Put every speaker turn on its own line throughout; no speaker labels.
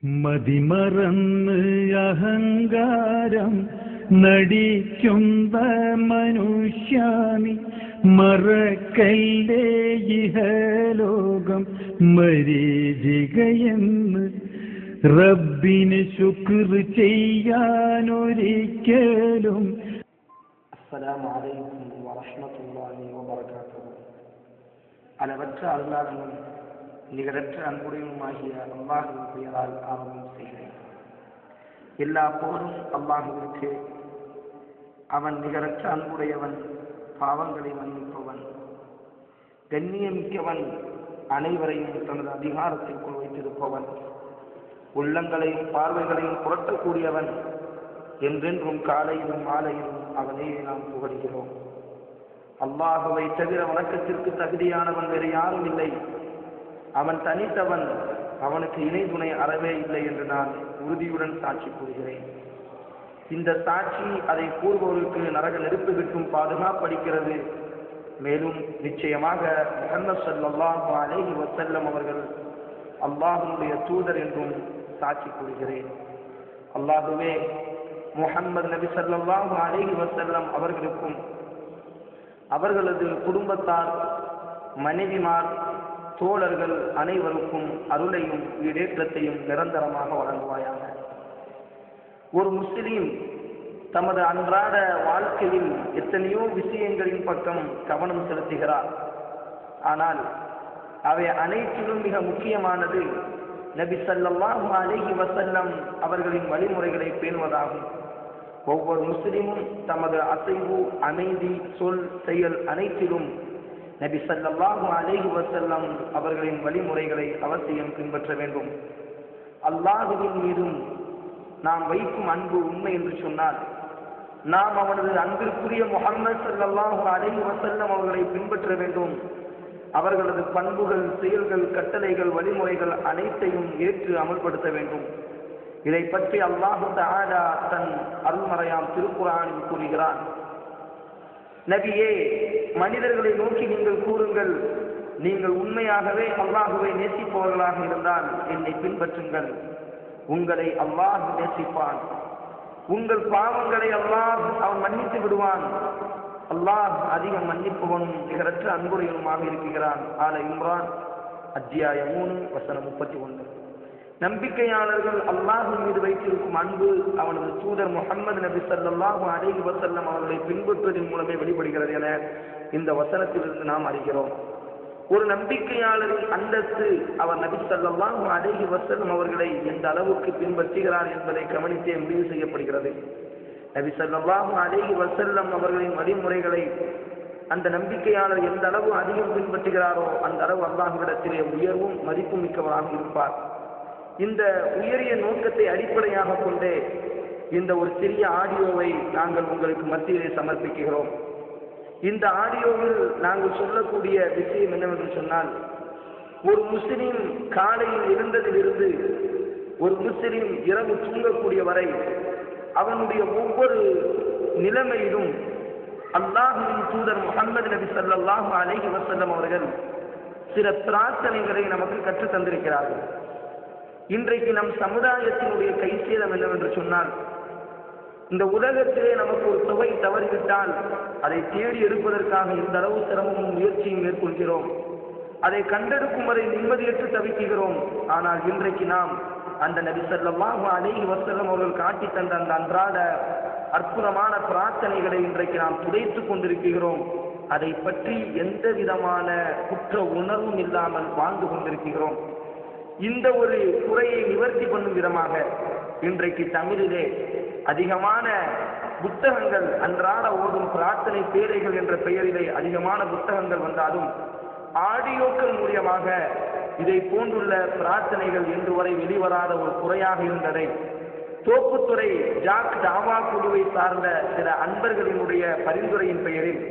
മതിമറന്ന് അഹങ്കാരം നടിക്കുന്ന മനുഷ്യാനി മറക്കല്ലേ ഇഹലോകം മരീചികയെന്ന് റബ്ബിന് ശുക്ർ ചെയ്യാനൊരിക്കലും.
அஸ்ஸலாமு அலைக்கும் வரஹ்மத்துல்லாஹி வபரகாத்துஹு. அளவற்ற அருளாளனும் நிகரற்ற அன்புடையனுமாகிய அல்லாஹ்வின் பெயரால் ஆரம்பம் செய்கிறேன். எல்லா புகழும் அல்லாஹ்விற்கு. அவன் நிகரற்ற அன்புடையவன், பாவங்களை மன்னிப்பவன், கண்ணியமிக்கவன், அனைவரையும் தனது அதிகாரத்திற்குள் வைத்திருப்பவன், உள்ளங்களையும் பார்வைகளையும் புரட்டக்கூடியவன். என்றென்றும் காலையிலும் மாலையிலும் அவனையே நாம் புகழ்கிறோம். அல்லாஹுவை தவிர வணக்கத்திற்கு தகுதியானவன் வேறு யாரும் இல்லை. அவன் தனித்தவன், அவனுக்கு இணை துணை அறவே இல்லை என்று நான் உறுதியுடன் சாட்சி கூறுகிறேன். இந்த சாட்சி அதை கூறுபவர்களுக்கு நரக நெருப்பு விட்டும் பாதுகாப்பளிக்கிறது. மேலும் நிச்சயமாக முஹம்மது ஸல்லல்லாஹு அலைஹி வஸல்லம் அவர்கள் அல்லாஹ்வுடைய தூதர் என்றும் சாட்சி கூறுகிறேன். அல்லாஹுவே முஹம்மது நபி ஸல்லல்லாஹு அலைஹி வஸல்லம் அவர்களுக்கும் அவர்களது குடும்பத்தார், மனைவிமார், தோழர்கள் அனைவருக்கும் அருளையும் ஈடேற்றத்தையும் நிரந்தரமாக வழங்குவாயாக. ஒரு முஸ்லிம் தமது அன்றாட வாழ்க்கையில் எத்தனையோ விஷயங்களின் பக்கம் கவனம் செலுத்துகிறார். ஆனால் அவை அனைத்திலும் மிக முக்கியமானது நபி ஸல்லல்லாஹு அலைஹி வஸல்லம் அவர்களின் வழிமுறைகளை பேணுவதாகும். ஒவ்வொரு முஸ்லிமும் தமது அசைவு, அமைதி, சொல், செயல் அனைத்திலும் நபி ஸல்லல்லாஹு அலைஹி வஸல்லம் அவர்களின் வழிமுறைகளை அவசியம் பின்பற்ற வேண்டும். அல்லாஹ்வின் மீதும் நாம் வைக்கும் அன்பு உண்மை என்று சொன்னால் நாம் அவனது அன்பிற்குரிய முஹம்மது ஸல்லல்லாஹு அலைஹி வஸல்லம் அவர்களை பின்பற்ற வேண்டும். அவர்களது பண்புகள், செயல்கள், கட்டளைகள், வழிமுறைகள் அனைத்தையும் ஏற்று அமல்படுத்த வேண்டும். இதை பற்றி அல்லாஹு தஆலா தன் அருள்மறையாம் திருக்குர்ஆனில் கூறுகிறான். நபியே, மனிதர்களை நோக்கி நீங்கள் கூறுங்கள், நீங்கள் உண்மையாகவே அல்லாஹுவை நேசிப்பவர்களாக இருந்தால் என்னை பின்பற்றுங்கள். உங்களை அல்லாஹ் நேசிப்பான். உங்கள் பாவங்களை அல்லாஹ் அவன் மன்னித்து விடுவான். அல்லாஹ் அதிகம் மன்னிப்பவனும் நிகரற்ற அன்புடையனுமாக இருக்கிறான். ஆல இம்ரான் அத்தியாயம் 3 வசனம் 31. நம்பிக்கையாளர்கள் அல்லாஹ்வின் மீது வைத்திருக்கும் அன்பு அவனது தூதர் முஹம்மது நபி ஸல்லல்லாஹு அலைஹி வஸல்லம் அவர்களை பின்பற்றுவதன் மூலமே வெளிப்படுகிறது என இந்த வசனத்திலிருந்து நாம் அறிகிறோம். ஒரு நம்பிக்கையாளரின் அந்தஸ்து அவர் நபி ஸல்லல்லாஹு அலைஹி வஸல்லம் அவர்களை எந்த அளவுக்கு பின்பற்றுகிறார் என்பதை கவனித்தே முடிவு செய்யப்படுகிறது. நபி ஸல்லல்லாஹு அலைஹி வஸல்லம் அவர்களின் வழிமுறைகளை அந்த நம்பிக்கையாளர் எந்த அளவு அதிகம் பின்பற்றுகிறாரோ அந்த அளவு அல்லாஹ்விடத்திலே உயர்வும் மதிப்பும் மிக்கவராக இருப்பார். இந்த உயரிய நோக்கத்தை அடிப்படையாக கொண்டே இந்த ஒரு சிறிய ஆடியோவை நாங்கள் உங்களுக்கு மத்தியிலே சமர்ப்பிக்கிறோம். இந்த ஆடியோவில் நாங்கள் சொல்லக்கூடிய விஷயம் என்னவென்று சொன்னால், ஒரு முஸ்லிம் காலையில் எழுந்ததிலிருந்து ஒரு முஸ்லிம் இரவு தூங்கக்கூடிய வரை அவனுடைய ஒவ்வொரு நிலைமையிலும் அல்லாஹ்வின் தூதர் முஹம்மது நபி ஸல்லல்லாஹு அலைஹி வஸல்லம் அவர்கள் சில பிரார்த்தனைகளை நமக்கு கற்றுத் தந்திருக்கிறார்கள். இன்றைக்கு நம் சமுதாயத்தினுடைய கைசேதம் என்னவென்று சொன்னால், இந்த உலகத்திலே நமக்கு ஒரு தொகை தவறிவிட்டால் அதை தேடி எடுப்பதற்காக இந்த அளவு சிரமமும் முயற்சியும் மேற்கொள்கிறோம். அதை கண்டெடுக்கும் வரை நிம்மதியற்று தவிக்கிறோம். ஆனால் இன்றைக்கு நாம் அந்த நபி ஸல்லல்லாஹு அலைஹி வஸல்லம் அவர்கள் காட்டி தந்த அந்த அன்றாட அற்புதமான பிரார்த்தனைகளை இன்றைக்கு நாம் துடைத்துக் கொண்டிருக்கிறோம். அதை பற்றி எந்த விதமான குற்ற உணர்வும் இல்லாமல் வாழ்ந்து கொண்டிருக்கிறோம். இந்த ஒரு குறையை நிவர்த்தி பண்ணும் விதமாக இன்றைக்கு தமிழிலே அதிகமான புத்தகங்கள், அன்றாட ஓடும் பிரார்த்தனை பேரைகள் என்ற பெயரிலே அதிகமான புத்தகங்கள் வந்தாலும் ஆடியோக்கள் மூலியமாக இதை போன்றுள்ள பிரார்த்தனைகள் இன்று வரை வெளிவராத ஒரு குறையாக இருந்ததை தோப்புத்துறை ஜாக் தாவா குழுவை சார்ந்த சில அன்பர்களினுடைய பரிந்துரையின் பெயரில்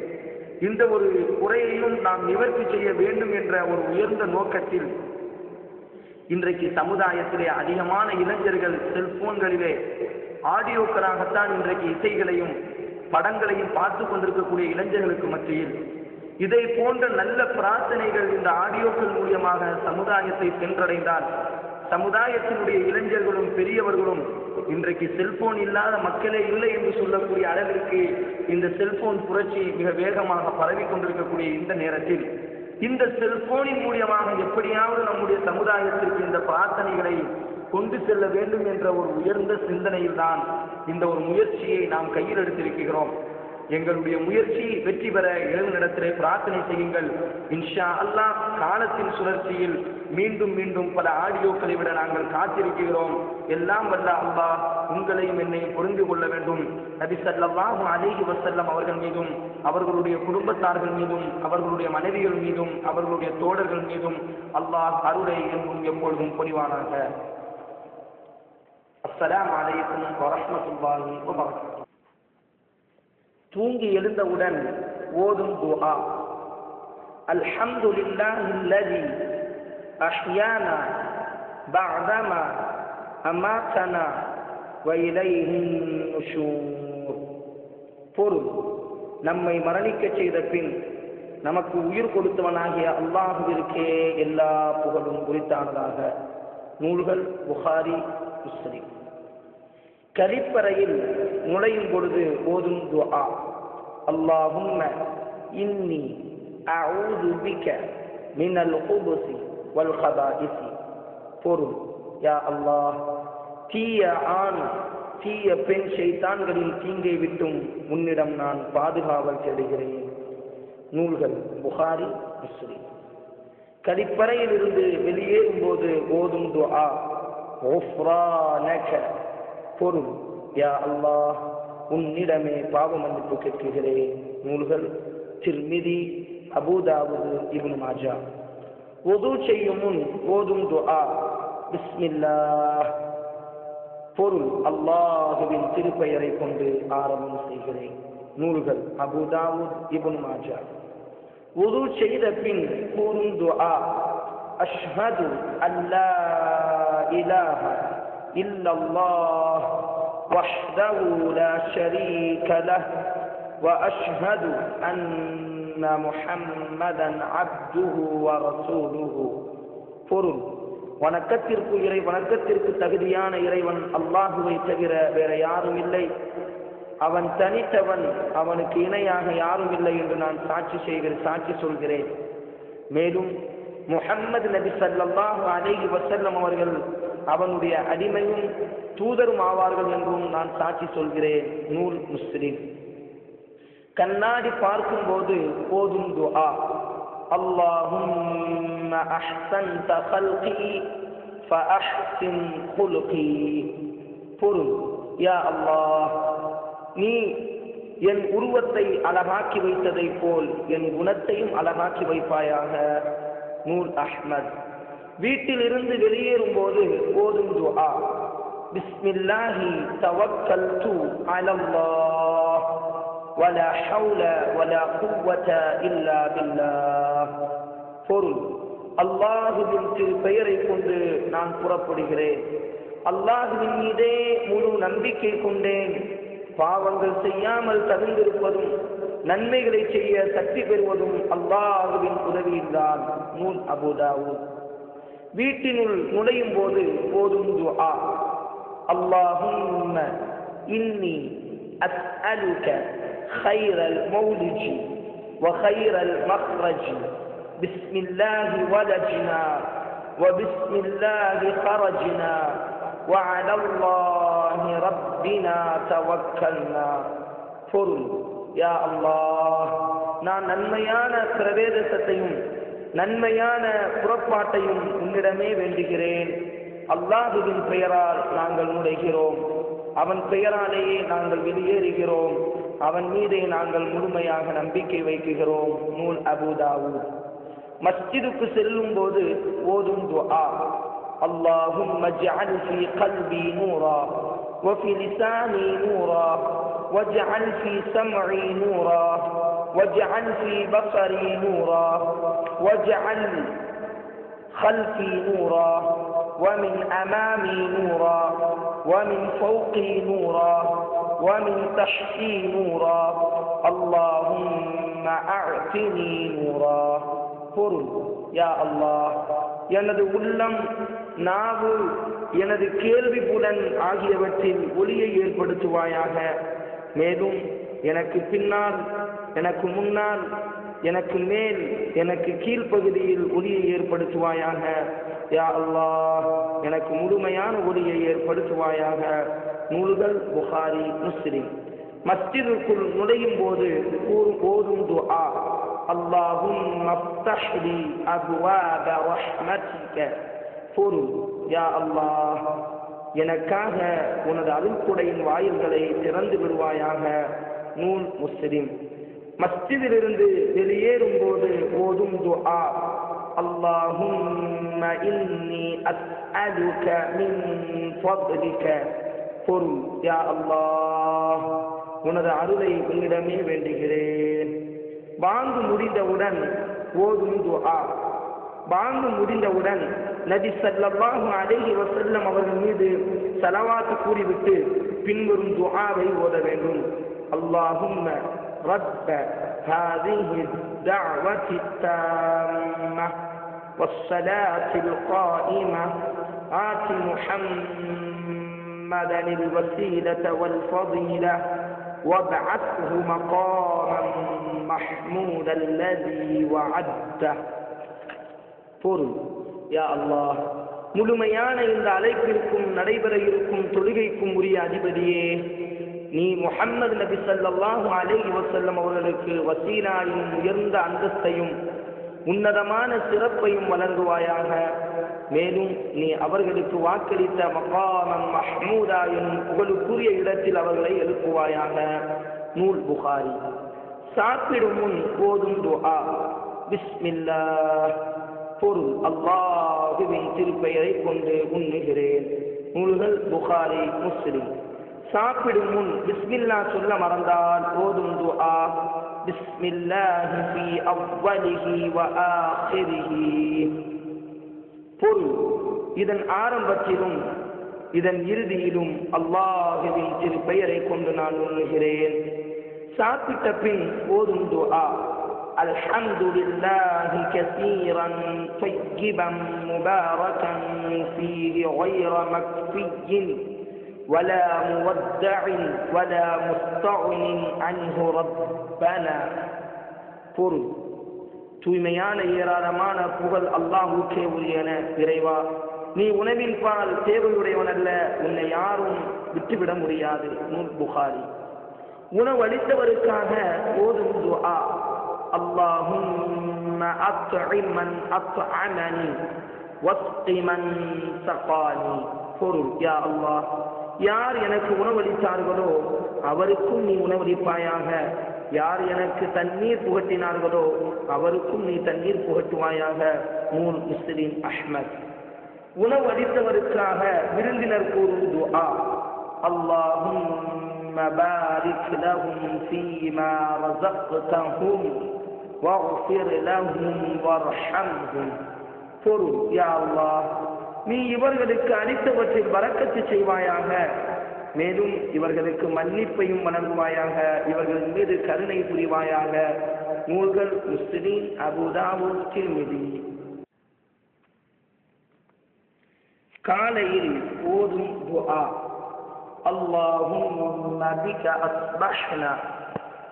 இந்த ஒரு குறையையும் நாம் நிவர்த்தி செய்ய வேண்டும் என்ற ஒரு உயர்ந்த நோக்கத்தில் இன்றைக்கு சமுதாயத்திலே அதிகமான இளைஞர்கள் செல்போன்களிலே ஆடியோக்களாகத்தான் இன்றைக்கு இசைகளையும் படங்களையும் பார்த்து கொண்டிருக்கக்கூடிய இளைஞர்களுக்கு மத்தியில் இதை போன்ற நல்ல பிரார்த்தனைகள் இந்த ஆடியோக்கள் மூலமாக சமுதாயத்தை சென்றடைந்தால் சமுதாயத்தினுடைய இளைஞர்கள் பெரியவர்களும் இன்றைக்கு செல்போன் இல்லாத மக்களே இல்லை என்று சொல்லக்கூடிய அளவிற்கு இந்த செல்போன் புரட்சி மிக வேகமாக பரவி கொண்டிருக்கக்கூடிய இந்த நேரத்தில் இந்த செல்போனின் மூலியமாக எப்படியாவது நம்முடைய சமுதாயத்திற்கு இந்த பிரார்த்தனைகளை கொண்டு செல்ல வேண்டும் என்ற ஒரு உயர்ந்த சிந்தனையில் தான் இந்த ஒரு முயற்சியை நாம் கையில் எடுத்திருக்கிறோம். எங்களுடைய முயற்சி வெற்றி பெற இறைவனிடத்திலே பிரார்த்தனை செய்யுங்கள். இன்ஷா அல்லாஹ் காலத்தின் சுழற்சியில் மீண்டும் மீண்டும் பல ஆடியோக்களை விட நாங்கள் காத்திருக்கிறோம். எல்லாம் வல்ல அல்லாஹ் உங்களையும் என்னையும் புரிந்து கொள்ள வேண்டும். நபி ஸல்லல்லாஹு அலைஹி வஸல்லம் அவர்கள் மீதும் அவர்களுடைய குடும்பத்தார்கள் மீதும் அவர்களுடைய மனைவிகள் மீதும் அவர்களுடைய தோழர்கள் மீதும் அல்லாஹ் அருளை என்றும் எப்பொழுதும் பொழிவானாக. அஸ்ஸலாமு அலைக்கும் வரஹ்மத்துல்லாஹி வபரகாத்துஹு. தூங்கி எழுந்தவுடன் ஓதும் துஆ. அல்ஹம்துலில்லாஹில்லதி அஹ்யானா பஅதமா அமாதனா வ இலைஹின் நுஷூர். பொருள்: நம்மை மரணிக்க செய்த பின் நமக்கு உயிர் கொடுத்தவனாகிய அல்லாஹுவிற்கே எல்லா புகழும் உரித்தானதாக. நூல்கள் புகாரி, முஸ்லிம். கழிப்பறையில் நுழையும் பொழுது ஓதும் துஆ. அல்லாஹும்ம இன்னி அஊது பிக மினல் குபுஸி வல் கபாயிஸி. பொருள்: யா அல்லாஹ், தீய ஆண் தீய பெண் ஷைத்தான்களின் தீங்கை விட்டும் உன்னிடம் நான் பாதுகாவல் தேடுகிறேன். நூல்கள் புகாரி, முஸ்லிம். கழிப்பறையில் இருந்து வெளியேறும் போது ஓதும் துஆ. குஃப்ரானக. பொருள்: யா அல்லாஹ், உன்னிடமே பாவ மன்னிப்பு கேட்கிறேன். நூல்கள் திர்மிதி, அபூ தாவூத், இப்னு மாஜா. வுது செய்யும் முன் ஓதும் துஆ. பிஸ்மில்லாஹ். பொருள்: அல்லாஹுவின் திருப்பெயரை கொண்டு ஆரம்பம் செய்கிறேன். நூல்கள் அபூ தாவூத், இப்னு மாஜா. வுது செய்த பின் கூறும் துஆ. அஷ்ஹது அல்லா இலாஹ இல்லல்லாஹ் வஹ்தஹு லா ஷரீக லஹ் வ அஷ்ஹது அன்ன முஹம்மதன் அப்துஹு வ ரசூலுஹு. பொருள்: வணக்கத்திற்கு தகுதியான இறைவன் அல்லாஹுவை தவிர வேற யாரும் இல்லை. அவன் தனித்தவன், அவனுக்கு இணையாக யாரும் இல்லை என்று நான் சாட்சி சொல்கிறேன். மேலும் முஹம்மது நபி ஸல்லல்லாஹு அலைஹி வஸல்லம் அவர்கள் அவனுடைய அடிமையும் தூதரும் ஆவார்கள் என்றும் நான் சாட்சி சொல்கிறேன். நூல் முஸ்லிம். கண்ணாடி பார்க்கும் போது ஓதும் துஆ. அல்லாஹும்ம அஹ்ஸன்த கல்கி ஃபஅஹ்ஸின் குல்கி. பொருள்: யா அல்லாஹ், நீ என் உருவத்தை அழகாக்கி வைத்ததை போல் என் குணத்தையும் அழகாக்கி வைப்பாயாக. நூல் அஹ்மத். வீட்டில் இருந்து வெளியேறும் போது ஓதும் துஆ. பிஸ்மில்லாஹி தவக்கல்து அலல்லாஹ் வலா ஹவுல வலா குவத இல்லா பில்லாஹ். பொருள்: அல்லாஹுவின் திருப்பெயரை கொண்டு நான் புறப்படுகிறேன். அல்லாஹுவின் மீதே முழு நம்பிக்கை கொண்டேன். பாவங்கள் செய்யாமல் தகுந்திருப்பதும் நன்மைகளை செய்ய சக்தி பெறுவதும் அல்லாஹுவின் உதவியில்தான். நூல் அபூ தாவூத். வீட்டினுள் நுழையும் போது ஓதும் துஆ. அல்லாஹும்ம இன்னி அஸ்அலுக கைரல் மௌலிஜி வ கைரல் மக்ரஜி. பிஸ்மில்லாஹி வலஜ்னா வ பிஸ்மில்லாஹி கரஜ்னா வ அலல்லாஹி ரப்பினா தவக்கல்னா. பொருள்: யா அல்லாஹ், நான் நன்மையான பிரவேசத்தையும் நன்மையான புறப்பாட்டையும் உன்னிடமே வேண்டுகிறேன். அல்லாஹுவின் பெயரால் நாங்கள் நுழைகிறோம், அவன் பெயராலேயே நாங்கள் வெளியேறுகிறோம், அவன் மீதே நாங்கள் முழுமையாக நம்பிக்கை வைக்கிறோம். நூல் அபூ தாவூத். மஸ்ஜிதுக்கு செல்லும் போது ஓதும் துஆ. அல்லாஹும்ம ஜஅல் ஃபீ கல்பி நூரா வ ஃபீ லிசானி நூரா واجعل في سمعي نورا واجعل في بصري نورا واجعل خلفي نورا ومن أمامي نورا ومن فوقي نورا ومن تحتي نورا اللهم أعطني نورا. பொருள்: யா அல்லாஹ், எனது உள்ளம் நாவு, எனது கேள்வி புலன் ஆகியவற்றில் ஒளியை ஏற்படுத்துவாயாக. மேலும் எனக்கு பின்னால், எனக்கு முன்னால், எனக்கு மேல், எனக்கு கீழ்ப்பகுதியில் ஒளியை ஏற்படுத்துவாயாக. யா அல்லாஹ், எனக்கு முழுமையான ஒளியை ஏற்படுத்துவாயாக. நூல்கள் புகாரி, முஸ்லிம். மஸ்ஜிதுக்குள் நுழையும் போது ஓதும் துஆ, அல்லாஹும்ம ஃப்தஹ் லி அப்வாப ரஹ்மத்திக. பொருள், யா அல்லாஹ், எனக்காக உனது அருள்குடையின் வாயில்களை திறந்து விடுவாயாக. நூல் முஸ்லிம். மஸ்ஜிதிலிருந்து வெளியேறும் போது ஓதும் துஆ, அல்லாஹும்ம இன்னி அஸ்அலுக மின் ஃபத்லிக. பொருள், யா அல்லாஹ், உனது அருளை உன்னிடமே வேண்டுகிறேன். பாங்கு முடிந்தவுடன் ஓதும் துஆ. பாங்கு முடிந்தவுடன் நபி ஸல்லல்லாஹு அலைஹி வஸல்லம் அவர்கள் மீது ஸலவாத் கூறிவிட்டு பின்வரும் துஆவை ஓத வேண்டும். அல்லாஹும்ம ரப்ப ஹாதிஹி الدعوة التامة والصلاة القائمة آت محمدا الوسيلة والفضيلة وابعثه مقاما محمودا الذي وعدته. பொருள், யா அல்லாஹ், முழுமையான இந்த அழைப்பிற்கும் நடைபெற இருக்கும் தொழுகைக்கும் உரிய அதிபதியே, நீ முஹம்மது நபி ஸல்லல்லாஹு அலைஹி வஸல்லம் அவர்களுக்கு வசீலாயின் உயர்ந்த அந்தஸ்தையும் உன்னதமான சிறப்பையும் வழங்குவாயாக. மேலும் நீ அவர்களுக்கு வாக்களித்த மகாமம் மஹ்மூதா எனும் புகழுக்குரிய இடத்தில் அவர்களை எழுப்புவாயாக. நூல் புகாரி. சாப்பிடும் முன் ஓதும் துஆ, பிஸ்மில்லாஹ். பொருள், அல்லாஹுவின் திருப்பெயரை கொண்டு உண்ணுகிறேன். நூல்கள் புகாரி, முஸ்லிம். சாப்பிடும் முன் பிஸ்மில்லா சொல்ல மறந்தால் ஓதும் துஆ, பிஸ்மில்லாஹி ஃபீ அவ்வலிஹி வ ஆகிரிஹி. பொருள், இதன் ஆரம்பத்திலும் இதன் இறுதியிலும் அல்லாஹுவின் திருப்பெயரை கொண்டு நான் உண்ணுகிறேன். சாப்பிட்ட பின் ஓதும் துஆ, அல்ஹம்துலில்லாஹி கஸீரன் தய்யிபன் முபாரகன் ஃபீஹி غير مكفي ولا مودع ولا مستغن عنه ربنا. பொருள், தூய்மையான ஏராளமான புகழ் அல்லாஹ்வுக்கே உரியன. இறைவா, நீ உணவின் பால் தேவையுடையவன் அல்ல, உன்னை யாரும் விட்டுவிட முடியாது. நூல் புகாரி. உணவளித்தவருக்காக ஓதும் துஆ, அல்லாஹும்ம அத்இம் மன் அத்அமனி வஸ்கி மன் ஸகானி. பொருள், யா அல்லாஹ், யார் எனக்கு உணவளித்தார்களோ அவருக்கும் நீ உணவளிப்பாயாக. யார் எனக்கு தண்ணீர் புகட்டினார்களோ அவருக்கும் நீ தண்ணீர் புகட்டுவாயாக. நூல் முஸ்லிம், அஹ்மத். உணவளித்தவருக்காக விருந்தினர் கூறும் துஆ, அல்லாஹும்ம பாரிக் லஹும் ஃபீமா ரஸக்தஹும் வஃபிர் லஹும் வர்ஹம்ஹும். பொருள், யா அல்லாஹ், நீ இவர்களுக்கு அளித்தவற்றில் பரக்கத்து செய்வாயாக. மேலும் இவர்களுக்கு மன்னிப்பையும் வழங்குவாயாக. இவர்கள் மீது கருணை புரிவாயாக. நூல்கள் முஸ்லிம், அபூ தாவூத், திர்மிதி. காலையில் ஓதும் துஆ, அல்லாஹும்ம பிக அஸ்பஹ்னா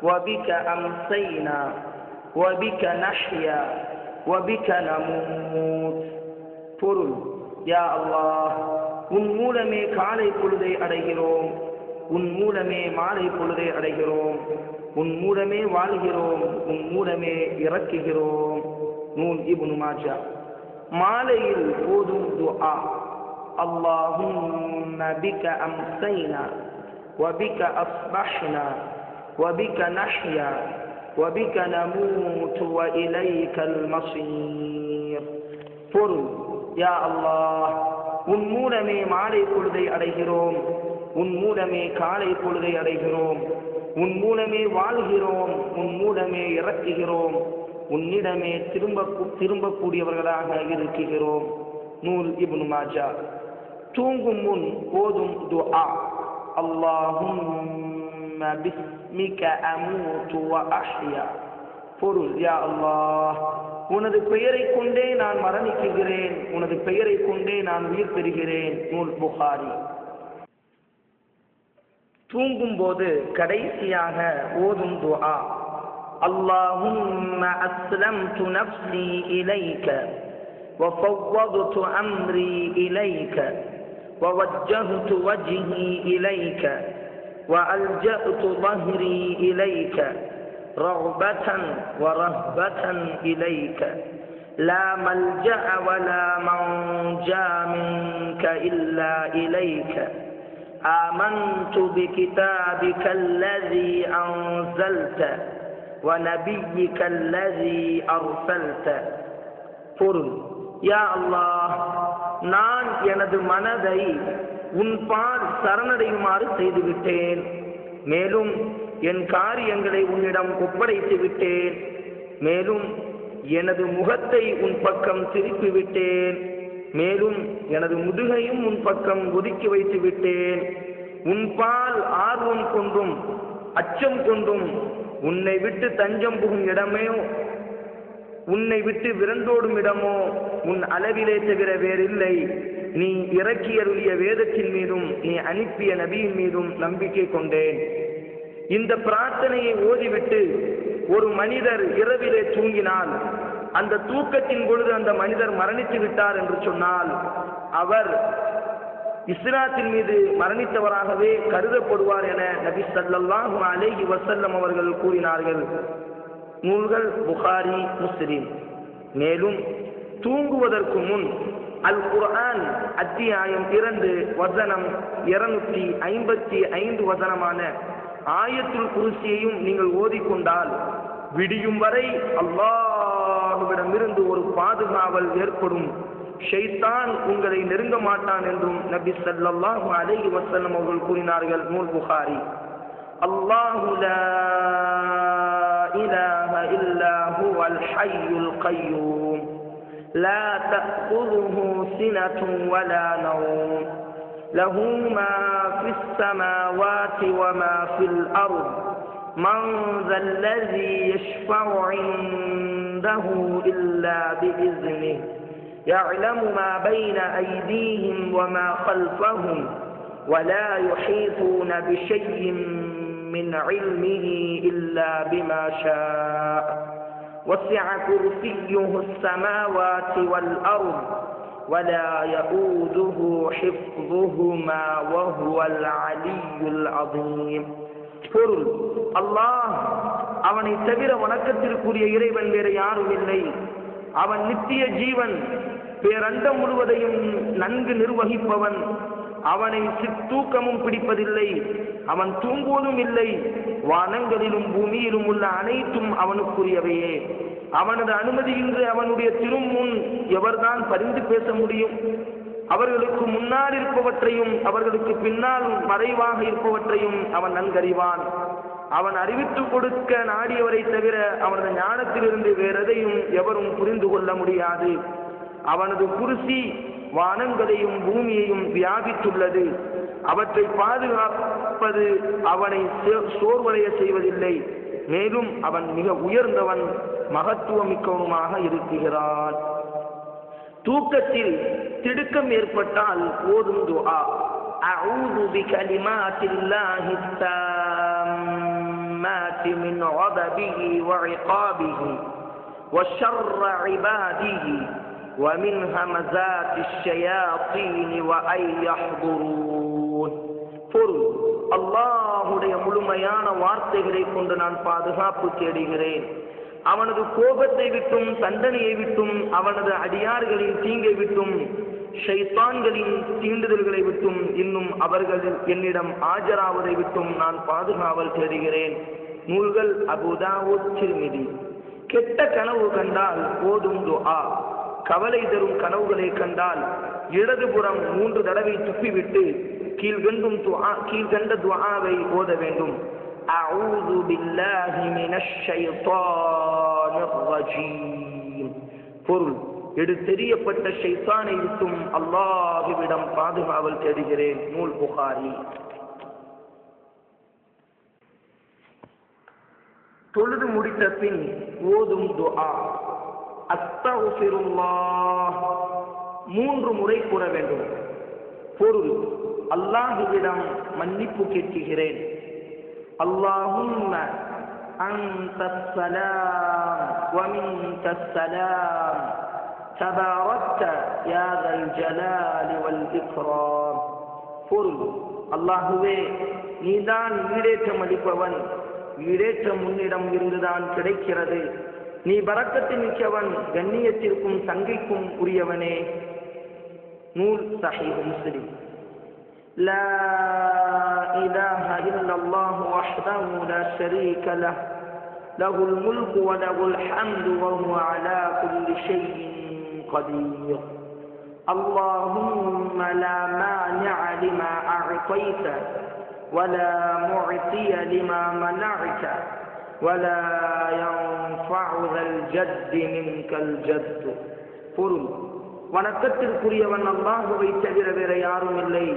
வபிக அம்சைனா வபிக நஹ்யா வபிக நமூத். பொருள், யா அல்லாஹ், உன் மூலமே காலை பொழுதை அடைகிறோம், உன் மூலமே மாலை பொழுதை அடைகிறோம், உன் மூலமே வாழ்கிறோம், உன் மூலமே இறக்குகிறோம். நூல் இப்னு மாஜா. மாலையில் ஓதும் துஆ, அல்லாஹும்ம பிக அம்சைனா வபிக அஸ்பஹ்னா வபிக நஹ்யா வபிக நமூத் வ இலைக்கல் மஸீர். பொருள், யா அல்லாஹ், உன் மூலமே மாலை பொழுதை அடைகிறோம், உன் மூலமே காலை பொழுதை அடைகிறோம், உன் மூலமே வாழ்கிறோம், உன் மூலமே இறக்குகிறோம், உன்னிடமே திரும்பக்கூடியவர்களாக இருக்கிறோம். நூல் இப்னு மாஜா. தூங்கும் முன் ஓதும் துஆ, அல்லாஹும்ம பிஸ்மிக அமூது வ அஹ்யா. பொருள், யா அல்லாஹ், உனது பெயரை கொண்டே நான் மரணிக்குகிறேன், உனது பெயரை கொண்டே நான் உயிர் பெறுகிறேன். நூல் புகாரி. தூங்கும் போது கடைசியாக ஓதும் துஆ, அல்லாஹும்ம அஸ்லம்து நஃப்ஸி இலைக வஃபவ்வதுது அம்ரி இலைக ووجهت وجهي إليك وألجأت ظهري إليك رغبة ورهبة إليك لا ملجأ ولا منجا منك إلا إليك آمنت بكتابك الذي أنزلت ونبيك الذي أرسلت. பொருள், யா அல்லாஹ், நான் எனது மனதை உன் பால் சரணடையுமாறு செய்துவிட்டேன், மேலும் என் காரியங்களை உன்னிடம் ஒப்படைத்து விட்டேன், மேலும் எனது முகத்தை உன் பக்கம் திருப்பி விட்டேன், மேலும் எனது முதுகையும் உன் பக்கம் ஒதுக்கி வைத்து விட்டேன். உன் பால் ஆர்வம் கொண்டும் அச்சம் கொண்டும் உன்னை விட்டு தஞ்சம் புகும் இடமே, உன்னை விட்டு விரண்டோடும் இடமோ உன் அளவிலே தவிர வேறில்லை. நீ இறக்கியருளிய வேதத்தின் மீதும் நீ அனுப்பிய நபியின் மீதும் நம்பிக்கை கொண்டேன். இந்த பிரார்த்தனையை ஓதிவிட்டு ஒரு மனிதர் இரவிலே தூங்கினால், அந்த தூக்கத்தின் பொழுது அந்த மனிதர் மரணித்து விட்டார் என்று சொன்னால், அவர் இஸ்லாத்தின் மீது மரணித்தவராகவே கருதப்படுவார் என நபி ஸல்லல்லாஹு அலைஹி வஸல்லம் அவர்கள் கூறினார்கள். நூல்கள் புகாரி, முஸ்லிம். மேலும் தூங்குவதற்கு முன் அல் குர்ஆன் அத்தியாயம் 2 வசனம் 255 வசனமான ஆயத்துல் குர்சியையும் நீங்கள் ஓதிக்கொண்டால் விடியும் வரை அல்லாஹ்விடமிருந்து ஒரு பாதுகாவல் ஏற்படும், ஷைத்தான் உங்களை நெருங்க மாட்டான் என்றும் நபி ஸல்லல்லாஹு அலைஹி வஸல்லம் அவர்கள் கூறினார்கள். நூல் புகாரி. அல்லாஹு லா இலாஹ இல்லா ஹுவல் ஹய்யுல் கய்யூம் லா தஅகுதுஹு சினத்துன் வலா நௌம் லஹு மா ஃபிஸ் ஸமாவாதி வ மா ஃபில் அர்த் மன் ஸல்லஸீ யஷ்ஃபஉ இன்தஹு இல்லா பிஇذنஹு يعلم ما بين أيديهم وما خلفهم ولا يحيطون بشيء من علمه إلا بما شاء وسع كرسيه السماوات والأرض ولا يؤوده حفظهما وهو العلي العظيم. பொருள், அல்லாஹ் அவனை தவிர வணக்கத்திற்குரிய இறைவன் வேறு யாரும் இல்லை. அவன் நித்திய ஜீவன், பேரண்டம் முழுவதையும் நன்கு நிர்வகிப்பவன். அவனை சித்தூக்கமும் பிடிப்பதில்லை, அவன் தூங்குவதும் இல்லை. வானங்களிலும் பூமியிலும் உள்ள அனைத்தும் அவனுக்குரியவையே. அவனது அனுமதியின்றி அவனுடைய திருமுன் எவர்தான் பரிந்து பேச முடியும்? அவர்களுக்கு முன்னால் இருப்பவற்றையும் அவர்களுக்கு பின்னால் மறைவாக இருப்பவற்றையும் அவன் நன்கறிவான். அவன் அறிவித்து கொடுக்க நாடியவரை தவிர அவனது ஞானத்திலிருந்து வேறெதையும் எவரும் புரிந்து கொள்ள முடியாது. அவனது குர்சி வானங்களையும் பூமியையும் வியாபித்துள்ளது. அவற்றை பாதுகாப்பது அவனை சோர்வடைய செய்வதில்லை. மேலும் அவன் மிக உயர்ந்தவன், மகத்துவமிக்கவனுமாக இருக்கிறான். தூக்கத்தில் திடுக்கம் ஏற்பட்டால் ஓதும் துஆ, அஊது பிகலிமாத்தில்லாஹி தாம்மாத்தி மின் கதபிஹி வ இகாபிஹி வ ஷர்ரி இபாதிஹி வ மின் ஹமஸாத்திஷ் ஷயாத்தீனி வ ஐ யஹ்துரூன். பொருள், அல்லாஹ்வுடைய முழுமையான வார்த்தைகளை கொண்டு நான் பாதுகாப்பு தேடுகிறேன். அவனது கோபத்தை விட்டும் தண்டனையை விட்டும், அவனது அடியார்களின் தீங்கை விட்டும், ஷைத்தான்களின் தீண்டுதல்களை விட்டும், இன்னும் அவர்கள் என்னிடம் ஆஜராவதை விட்டும் நான் பாதுகாவல் தேடுகிறேன். நூல்கள் அபூ தாவூத், திர்மிதி. கெட்ட கனவு கண்டால் ஓதும் துஆ. கவலை தரும் கனவுகளை கண்டால் இடதுபுறம் 3 தடவை துப்பிவிட்டு கீழ்கண்ட துஆவை ஓத வேண்டும். அஊது பில்லாஹி மினஷ் ஷைத்தானிர் ரஜீம். பொருள், எடுத்தெறியப்பட்ட ஷைத்தானை விட்டும் அல்லாஹ்விடம் பாதுகாவல் தேடுகிறேன். நூல் புகாரி. தொழுது முடித்த பின் ஓதும் துஆ. அஸ்தக்ஃபிருல்லாஹ் 3 முறை கூற வேண்டும். பொருள்: அல்லாஹ்விடம் மன்னிப்பு கேட்கிறேன். அல்லாஹும்ம அன்தஸ் ஸலாம் வ மின்கஸ் ஸலாம் தபாரக்த யா தல் ஜலாலி வல் இக்ராம். பொருள்: அல்லாஹுவே, நீதான் ஈடேற்றம் அளிப்பவன், ஈடேற்றம் உன்னிடம் இருந்துதான் கிடைக்கிறது. நீ பரக்கத்து மிக்கவன், கண்ணியத்திற்கும் சங்கைக்கும் உரியவனே. நூல் ஸஹீஹ் முஸ்லிம். லா இலாஹ இல்லல்லாஹு வஹ்தஹு லா ஷரீக லஹ் லஹுல் முல்கு வ லஹுல் ஹம்து வ ஹுவ அலா குல்லி ஷைஇன் கதீர். اللهم لا مانع لما أعطيت ولا معطي لما منعت ولا ينفع ذا الجد منك الجد. பொருள்: வணக்கத்திற்குரியவன் அல்லாஹுவை தவிர வேற யாரும் இல்லை.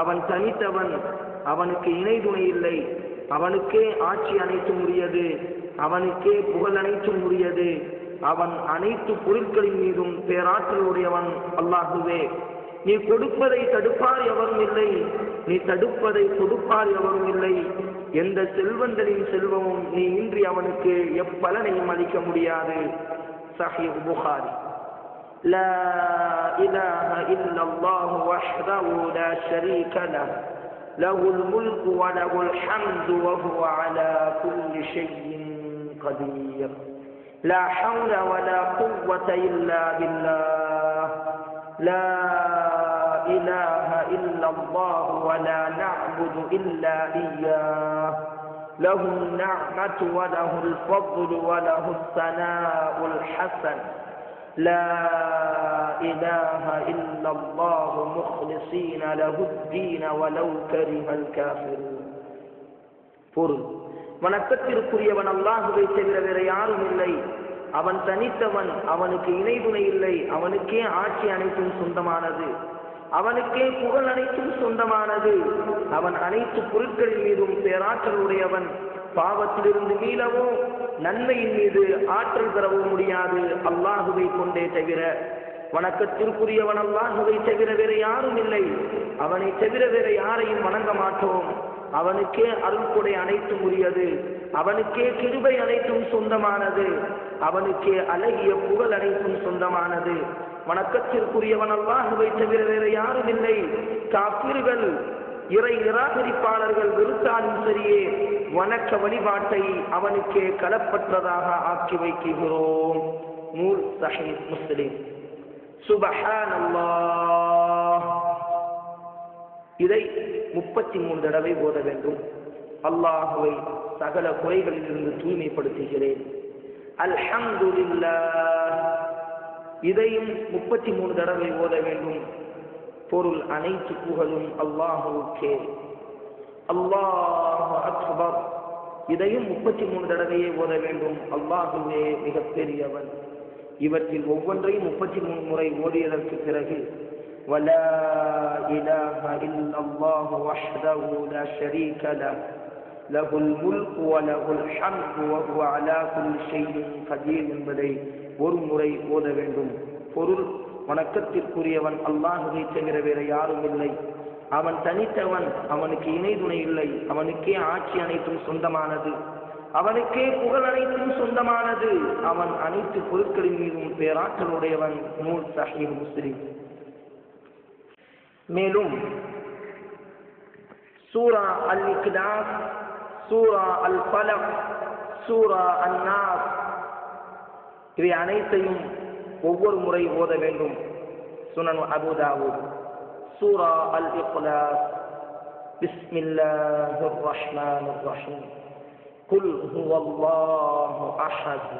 அவன் தனித்தவன், அவனுக்கு இணை துணை இல்லை. அவனுக்கே ஆட்சி அனைத்தும் உரியது, அவனுக்கே புகழ் அனைத்தும் உரியது. அவன் அனைத்து பொருட்களின் மீதும் பேராற்றல் உடையவன். அல்லாஹுவே, நீ கொடுப்பதை தடுப்பார் எவரும் இல்லை, நீ தடுப்பதை கொடுப்பார் எவரும் இல்லை. எந்த செல்வந்தனின் செல்வமும் நீ இன்றி அவனுக்கு எப்பலனையும் அளிக்க முடியாது. ஸஹீஹ் புகாரி. லா இலாஹ இல்லல்லாஹு வஹ்தஹு லா ஷரீக லஹ் லஹுல் முல்கு வ லஹுல் ஹம்து வ ஹுவ அலா குல்லி ஷைஇன் கதீர். لا حول ولا قوة إلا بالله. لا إله إلا الله ولا نعبد إلا إياه. له النعمة وله الفضل وله الثناء الحسن. لا إله إلا الله مخلصين له الدين ولو كره الكافرون. பொருள்: வணக்கத்திற்குரியவன் அல்லாஹுவை தவிர வேற யாரும் இல்லை. அவன் தனித்தவன், அவனுக்கு இணை துணை இல்லை. அவனுக்கே ஆட்சி அனைத்தும் சொந்தமானது, அவனுக்கே புகழ் அனைத்தும் சொந்தமானது. அவன் அனைத்து பொருட்களின் மீதும் பேராற்றல் உடையவன். பாவத்திலிருந்து மீளவோ நன்மையின் மீது ஆற்றல் பெறவோ முடியாது அல்லாஹுவை கொண்டே தவிர. வணக்கத்திற்குரியவன் அல்லாஹுவை தவிர வேற யாரும் இல்லை. அவனை தவிர வேற யாரையும் வணங்க மாட்டோம். அவனுக்கே அருள்கொடை அனைத்தும் உரியது, அவனுக்கே கிருபை அனைத்தும் சொந்தமானது, அவனுக்கே அழகிய புகழ் அனைத்தும் சொந்தமானது. வணக்கத்திற்குரியவன் அல்லாஹுவை தவிர வேற யாரும் இல்லை. காஃபிர்கள், இறை நிராகரிப்பாளர்கள் வெறுத்தாலும் சரியே வணக்க வழிபாட்டை அவனுக்கே களப்பற்றதாக ஆக்கி வைக்கிறோம். நூல் ஸஹீஹ் முஸ்லிம். சுப்ஹானல்லாஹ். இதை 33 தடவை ஓத வேண்டும். அல்லாஹுவை சகல குறைகளில் இருந்து தூய்மைப்படுத்துகிறேன். அல்ஹம்துலில்லாஹ். இதையும் 33 தடவை ஓத வேண்டும். பொருள்: அனைத்து புகழும் அல்லாஹுவுக்கே. அல்லாஹு அக்பர். இதையும் 33 தடவையே ஓத வேண்டும். அல்லாஹுவே மிகப்பெரியவன். இவற்றில் ஒவ்வொன்றையும் 33 முறை ஓதியதற்கு பிறகு ولا إله إلا الله وحده لا شريك له له الملك وله الحمد وهو على كل شيء قدير என்பதை ஒரு முறை ஓத வேண்டும். பொருள்: வணக்கத்திற்குரியவன் அல்லாஹுவை தவிர வேற யாரும் இல்லை. அவன் தனித்தவன், அவனுக்கு இணை துணை இல்லை. அவனுக்கே ஆட்சி அனைத்தும் சொந்தமானது, அவனுக்கே புகழ் அனைத்தும் சொந்தமானது. அவன் அனைத்து பொருட்களின் மீதும் பேராற்றல் உடையவன். நூல் ஸஹீஹ் முஸ்லிம். மேலும் சூரா அல் இக்லாஸ், சூரா அல் ஃபலக், சூரா அன்-நாஸ் இவை அனைத்தையும் ஒவ்வொரு முறை ஓத வேண்டும். சுனன் அபூ தாவூத். சூரா அல் இக்லாஸ். பிஸ்மில்லாஹிர் ரஹ்மானிர் ரஹீம். குல் ஹுவல்லாஹு அஹத்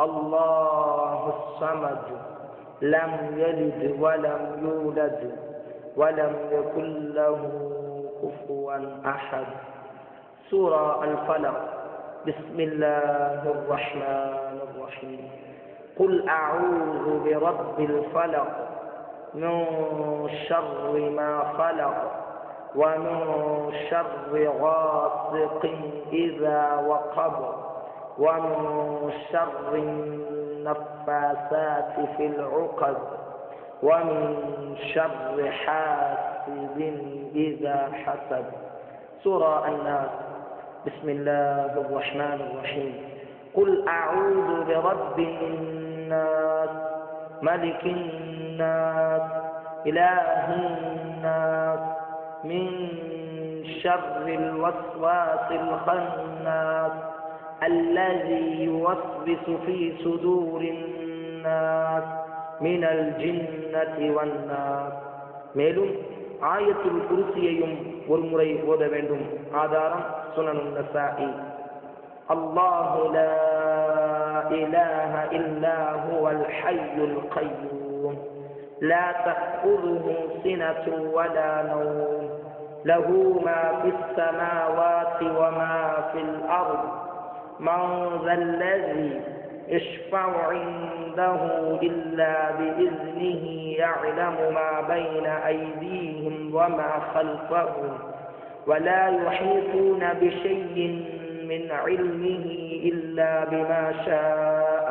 அல்லாஹுஸ் ஸமத் லம் யலித் வலம் யூலத் வலம் யகுல் லஹு குஃபுவன் அஹத். சூரா அல் ஃபலக். பிஸ்மில்லாஹிர் ரஹ்மானிர் ரஹீம். قل أعوذ برب الفلق من شر ما خلق ومن شر غاسق إذا وقب ومن شر النفاثات في العقد ومن شر حاسد إذا حسد. سورة الناس. بسم الله الرحمن الرحيم. قل أعوذ برب الناس ملك الناس إله الناس من شر الوسواس الخناس الذي يوسوس في صدور الناس من الجنة والناس. மேலும் ஆயத்துல் குர்சியையும் ஒரு முறை ஓத வேண்டும். ஆதாரம் சுனனுன் நசாஇ. அல்லாஹு லா இலாஹ இல்லா ஹுவல் ஹய்யுல் கய்யூம் லா தஅகுதுஹு சினத்துன் வலா நௌம் லஹு மா ஃபிஸ் ஸமாவாதி வ மா ஃபில் அர்த் மன் ஸல்லதி يشفع عنده إلا بإذنه يعلم ما بين أيديهم وما خلفهم ولا يحيطون بشيء من علمه إلا بما شاء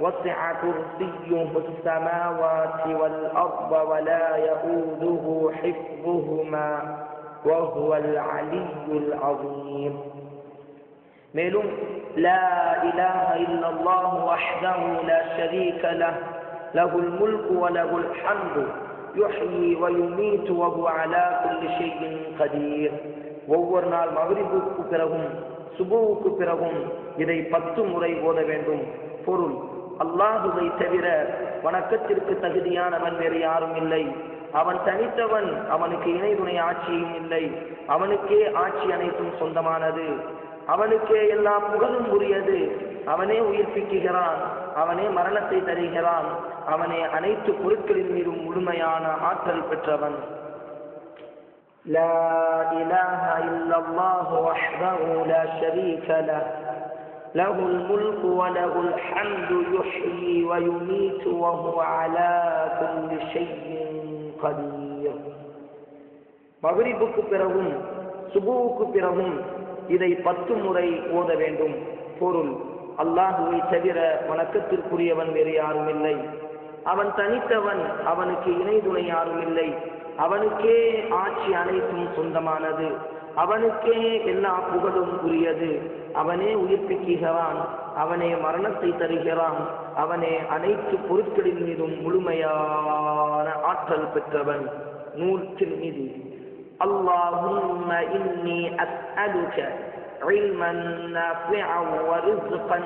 وسع كرسيه السماوات والأرض ولا يؤوده حفظهما وهو العلي العظيم. மேலும் லா இலாஹ இல்லல்லாஹு வஹ்தஹு லா ஷரீக லஹ் லஹுல் முல்கு வ லஹுல் ஹம்து யுஹ்யி வ யுமீது வ ஹுவ அலா குல்லி ஷைஇன் கதீர். ஒவ்வொரு நாள் மக்ரிபுக்கு பிறகும் சுபூவுக்கு பிறகும் இதை 10 முறை ஓத வேண்டும். பொருள்: அல்லாஹுவை தவிர வணக்கத்திற்கு தகுதியானவன் வேறு யாரும் இல்லை. அவன் தனித்தவன், அவனுக்கு இணை துணை ஆட்சியும் இல்லை. அவனுக்கே ஆட்சி அனைத்தும் சொந்தமானது. அவனுக்கே எல்லா புகழும் உரியது. அவனே உயிர்ப்பிக்கிறான், அவனே மரணத்தை தருகிறான், அவனே அனைத்து பொருட்களின் மீதும் முழுமையான ஆற்றல் பெற்றவன். லா இலாஹ இல்லல்லாஹு வஹ்தஹு லா ஷரீக லஹ் லஹுல் முல்கு வ லஹுல் ஹம்து யுஹ்யி வ யுமீது வ ஹுவ அலா குல்லி ஷைஇன் கதீர். மக்ரிபுக்கு பிறகும் சுபூவுக்கு பிறகும் இதை 10 முறை ஓத வேண்டும். பொருள்: அல்லாஹுவை தவிர வணக்கத்திற்குரியவன் வேறு யாரும் இல்லை. அவன் தனித்தவன், அவனுக்கு இணை துணை யாரும் இல்லை. அவனுக்கே ஆட்சி அனைத்தும் சொந்தமானது. அவனுக்கே எல்லா புகழும் உரியது. அவனே உயிர்ப்பிக்கிறான், அவனே மரணத்தை தருகிறான், அவனே அனைத்து பொருட்களின் மீதும் முழுமையான ஆற்றல் பெற்றவன். நூல் திர்மிதி. اللهم إني أسألك علما نافعا ورزقا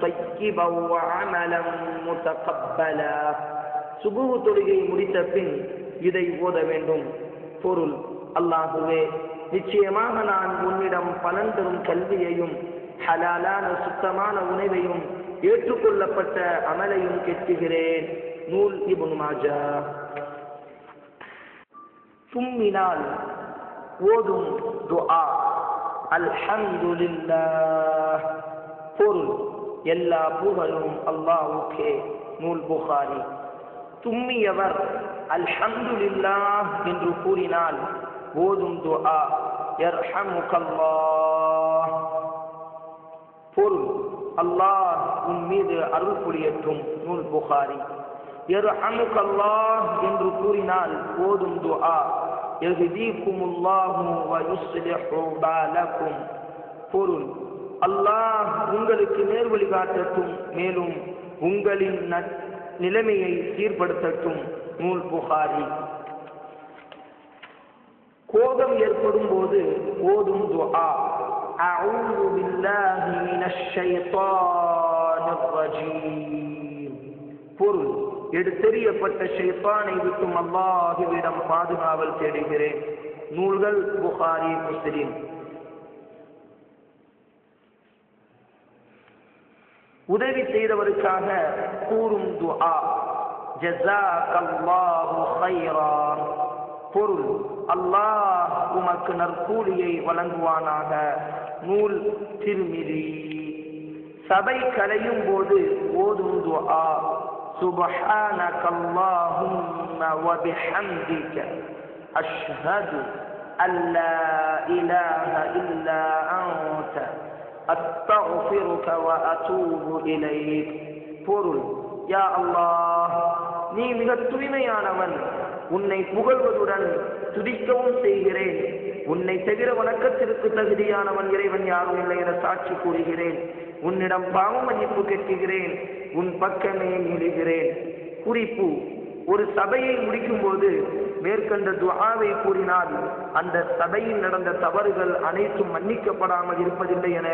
طيبا وعملا متقبلا. சுபூஹ் தொழுகை முடித்த பின் இதை ஓத வேண்டும். பொருள்: அல்லாஹுவே, நிச்சயமாக நான் உன்னிடம் பலன் தரும் கல்வியையும் ஹலாலான சுத்தமான உணவையும் ஏற்றுக்கொள்ளப்பட்ட அமலையும் கேட்கிறேன். நூல் இப்னு மாஜா. தும்மினால் ஓதும் துஆ அல்ஹம்துலில்லாஹ். பொருள்: எல்லா புகழும் அல்லாஹ்வுக்கே. நூல் புகாரி. தும்மியவர் அல்ஹம்துலில்லாஹ் என்று கூறினால் ஓதும் துஆ யர்ஹமுகல்லாஹ். பொருள்: அல்லாஹ் உன் மீது அருள் புரியட்டும். நூல் புகாரி. யர்ஹமுகல்லாஹ் என்று கூறினால் ஓதும் துஆ யஹ்தீகுமுல்லாஹு வ யுஸ்லிஹு பாலக்கும். பொருள்: அல்லாஹ் உங்களுக்கு நேர்வழி காட்டட்டும், மேலும் உங்களின் நிலைமையை சீர்படுத்தட்டும். நூல் புகாரி. கோபம் ஏற்படும் போது ஓதும் துஆ அஊது பில்லாஹி மினஷ் ஷைத்தானிர் ரஜீம். பொருள்: எடுத்தெறியப்பட்ட ஷைத்தானை விட்டும் அல்லாஹ்விடம் பாதுகாவல் தேடுகிறேன். நூல்கள் புகாரி, முஸ்லிம். உதவி செய்தவருக்காக கூறும் துஆ ஜஸாக்கல்லாஹு கைரா. பொருள்: அல்லாஹ் உமக்கு நற்கூலியை வழங்குவானாக. நூல் திர்மிதி. சபை கலையும் போது ஓதும் துஆ சுப்ஹானக்கல்லாஹும்ம வ பிஹம்திக அஷ்ஹது அல்லா இலாஹ இல்லா அன்த அஸ்தக்ஃபிருக வ அதூபு இலைக். பொருள் யா அல்லாஹ், நீ மிக தூய்மையானவன், உன்னை புகழ்வதுடன் துதிக்கவும் செய்கிறேன். உன்னை தவிர வணக்கத்திற்கு தகுதியானவன் இறைவன் யாரும் இல்லை என சாட்சி கூறுகிறேன். உன்னிடம் பாவ மன்னிப்பு கேட்கிறேன், உன் பக்கமே நீளுகிறேன். குறிப்பு: ஒரு சபையை முடிக்கும் போது மேற்கண்ட துஆவை கூறினால் அந்த சபையில் நடந்த தவறுகள் அனைத்தும் மன்னிக்கப்படாமல் இருப்பதில்லை என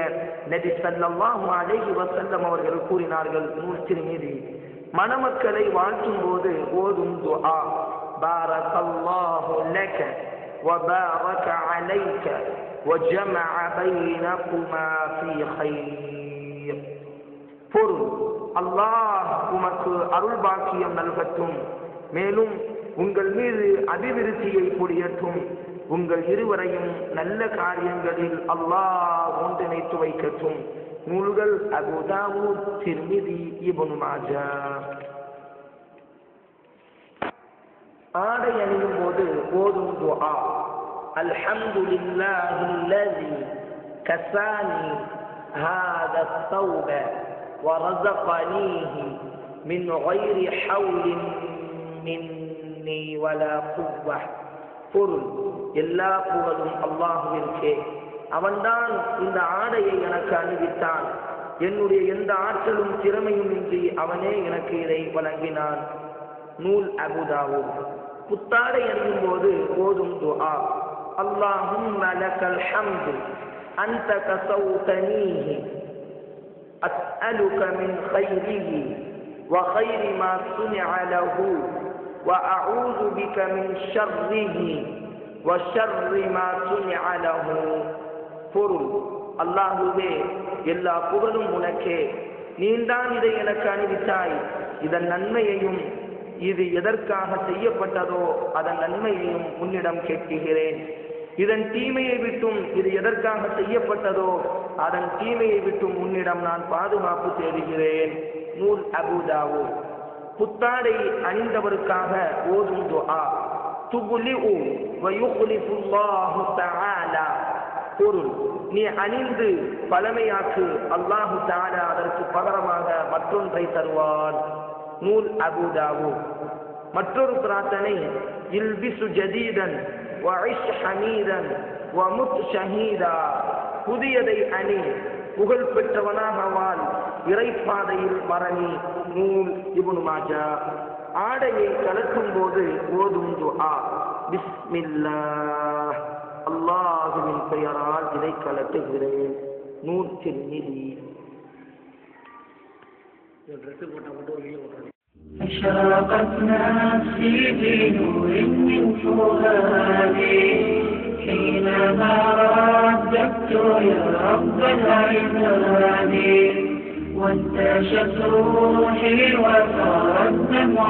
நபி ஸல்லல்லாஹு அலைஹி வஸல்லம் அவர்கள் கூறினார்கள். நூல் திர்மிதி. மணமக்களை வாழ்த்தும் போது ஓதும் துஆ பாரக்கல்லாஹு லக வபாரக அலைக வஜமஅ பைனகுமா ஃபீ கைர். பொருள்: அல்லாஹ் உமக்கு அருள் பாக்கியம் நல்கட்டும், மேலும் உங்கள் மீது அபிவிருத்தியை பொழியட்டும், உங்கள் இருவரையும் நல்ல காரியங்களில் அல்லாஹ் ஒன்றிணைத்து வைக்கட்டும். நூல்கள் அபூ தாவூத், திர்மிதி, இப்னு மாஜா. ஆடை அணியும் போது ஓதும் துஆ அல்ஹம்துலில்லாஹில்லஸீ கஸானி ஹாதா ثوب ورزقنيه من غير حول مني ولا قوة. பொருள்: எல்லா புகழும் அல்லாஹ்விற்கே. அவன்தான் இந்த ஆடையை எனக்கு அணிவித்தான், என்னுடைய எந்த ஆற்றலும் திறமையும் இன்றி அவனே எனக்கு இதை வழங்கினான். நூல் அபூ தாவூத். புத்தாடை அணியும் போது ஓதும் துஆ அல்லாஹும்ம லக்கல் ஹம்து அன்த கஸௌதனீஹி அஸ்அலுக மின் கைரிஹி وخير ما صنع له وأعوذ بك من شره وشر ما صنع له. பொருள்: அல்லாஹுவே, எல்லா புகழும் உனக்கே, நீதான் இதை எனக்கு அணிவித்தாய், இதன் நன்மையையும் இது எதற்காக செய்யப்பட்டதோ அதன் நன்மையையும் உன்னிடம் கேட்கிறேன். இதன் தீமையை விட்டும் இது எதற்காக செய்யப்பட்டதோ அதன் தீமையை விட்டும் உன்னிடம் நான் பாதுகாப்பு தேடுகிறேன். நூல் அபூ தாவூத். புத்தாடை அணிந்தவருக்காக ஓதும் துஆ துப்லிஉ வ யுக்லிஃபுல்லாஹு தஆலா. பொருள்: நீ அணிந்து பழமையாக்கு, அல்லாஹு தஆலா அதற்கு பகரமாக மற்றொன்றை தருவான். நூல் அபூ தாவூத். மற்றொரு பிரார்த்தனை இல்பிசு ஜதீதன் வ இஷ் ஹமீதன் வ முத் ஷஹீதா. புதியதை அணி, புகழ் பெற்றவனாக வாழ், இறைப்பாதையில் மரணி. நூல் இப்னு மாஜா. ஆடையை கலக்கும் போது ஓதும் துஆ பிஸ்மில்லாஹ், அல்லாஹுவின் பெயரால் இதை கலட்டுகிறேன். நூல் திர்மிதி.
أشرقت نفسي بنور من فؤادي حينما رددت يا رب العباد وانتشت روحي وصار الدمع